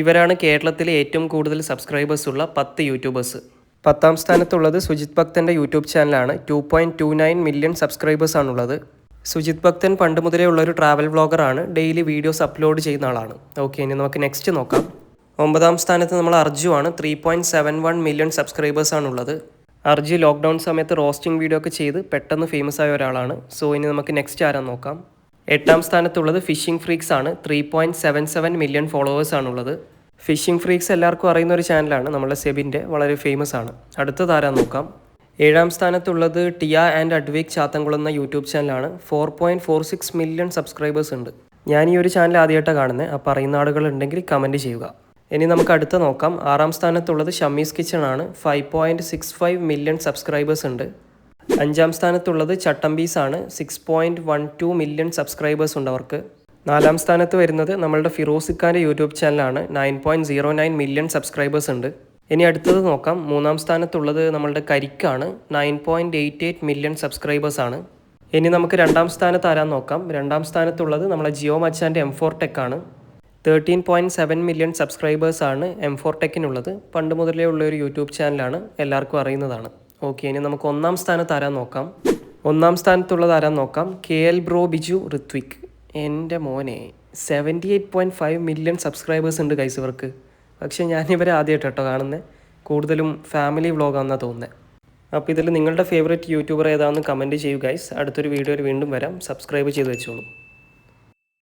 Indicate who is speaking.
Speaker 1: ഇവരാണ് കേരളത്തിലെ ഏറ്റവും കൂടുതൽ സബ്സ്ക്രൈബേഴ്സ് ഉള്ള 10 യൂട്യൂബേഴ്സ്. 10ാം സ്ഥാനത്തുള്ളത് സുജിത് ഭക്തൻ്റെ യൂട്യൂബ് ചാനലാണ്. 2.29 മില്യൺ സബ്സ്ക്രൈബേഴ്സ് ആണുള്ളത്. സുജിത് ഭക്തൻ പണ്ട് മുതലേ ഉള്ളൊരു ട്രാവൽ വ്ളോഗറാണ്. ഡെയിലി വീഡിയോസ് അപ്ലോഡ് ചെയ്യുന്ന ആളാണ്. ഓക്കെ, ഇനി നമുക്ക് നെക്സ്റ്റ് നോക്കാം. 9ാം സ്ഥാനത്ത് നമ്മൾ അർജു ആണ്. 3.71 മില്യൺ സബ്സ്ക്രൈബേഴ്സ് ആണുള്ളത്. അർജു ലോക്ക്ഡൗൺ സമയത്ത് റോസ്റ്റിംഗ് വീഡിയോ ഒക്കെ ചെയ്ത് പെട്ടെന്ന് ഫേമസ് ആയ ഒരാളാണ്. സോ ഇനി നമുക്ക് നെക്സ്റ്റ് ആരാന്ന് നോക്കാം. 8ാം സ്ഥാനത്തുള്ളത് ഫിഷിംഗ് ഫ്രീക്സ് ആണ്. 3.77 മില്യൺ ഫോളോവേഴ്സ് ആണുള്ളത്. ഫിഷിംഗ് ഫ്രീക്സ് എല്ലാവർക്കും അറിയുന്ന ഒരു ചാനലാണ്. നമ്മുടെ സെബിൻ്റെ വളരെ ഫേമസ് ആണ്. അടുത്തത് ആരാന്ന് നോക്കാം. 7ാം സ്ഥാനത്തുള്ളത് ടിയ ആൻഡ് അഡ്വേക് ചാത്തൻകുളം എന്ന യൂട്യൂബ് ചാനലാണ്. 4.46 മില്യൺ സബ്സ്ക്രൈബേഴ്സ് ഉണ്ട്. ഞാൻ ഈ ഒരു ചാനൽ ആദ്യമായിട്ടാണ് കാണുന്നത്. അപ്പോൾ അറിയുന്ന ആളുകളുണ്ടെങ്കിൽ കമൻറ്റ് ചെയ്യുക. ഇനി നമുക്ക് അടുത്ത നോക്കാം. 6ാം സ്ഥാനത്തുള്ളത് ഷമ്മീസ് കിച്ചൺ ആണ്. 5.65 മില്യൺ സബ്സ്ക്രൈബേഴ്സ് ഉണ്ട്. 5ാം സ്ഥാനത്തുള്ളത് ചട്ടമ്പീസ് ആണ്. 6.12 മില്യൺ സബ്സ്ക്രൈബേഴ്സ് ഉണ്ട് അവർക്ക്. 4ാം സ്ഥാനത്ത് വരുന്നത് നമ്മളുടെ ഫിറോസിഖാൻ്റെ യൂട്യൂബ് ചാനലാണ്. 9.09 മില്യൺ സബ്സ്ക്രൈബേഴ്സ് ഉണ്ട്. ഇനി അടുത്തത് നോക്കാം. 3ാം സ്ഥാനത്തുള്ളത് നമ്മളുടെ കരിക്കാണ്. 9.88 മില്യൺ സബ്സ്ക്രൈബേഴ്സ് ആണ്. ഇനി നമുക്ക് 2ാം സ്ഥാനത്ത് ആരാന്ന് നോക്കാം. 2ാം സ്ഥാനത്തുള്ളത് നമ്മളെ ജിയോ മച്ചാൻ്റെ M4 ടെക് ആണ്. 13.7 മില്യൺ സബ്സ്ക്രൈബേഴ്സ് ആണ് M4 ടെക്കിനുള്ളത്. പണ്ട് മുതലേ ഉള്ള ഒരു യൂട്യൂബ് ചാനലാണ്, എല്ലാവർക്കും അറിയുന്നതാണ്. ഓക്കെ, ഇനി നമുക്ക് 1ാം സ്ഥാനത്ത് ആരാന്ന് നോക്കാം. 1ാം സ്ഥാനത്തുള്ളത് ആരാന്ന് നോക്കാം. KL bro Biju Ritwik. എൻ്റെ മോനെ 78.5 മില്യൺ സബ്സ്ക്രൈബേഴ്സ് ഉണ്ട് ഗൈസ് ഇവർക്ക്. പക്ഷേ ഞാനിവരെ ആദ്യമായിട്ട് കേട്ടോ കാണുന്നത്. കൂടുതലും ഫാമിലി വ്ളോഗാണെന്നാണ് തോന്നുന്നത്. അപ്പോൾ ഇതിൽ നിങ്ങളുടെ ഫേവറേറ്റ് യൂട്യൂബർ ഏതാണെന്ന് കമൻറ്റ് ചെയ്യൂ ഗൈസ്. അടുത്തൊരു വീഡിയോയിൽ വീണ്ടും വരാം. സബ്സ്ക്രൈബ് ചെയ്ത് വെച്ചോളൂ.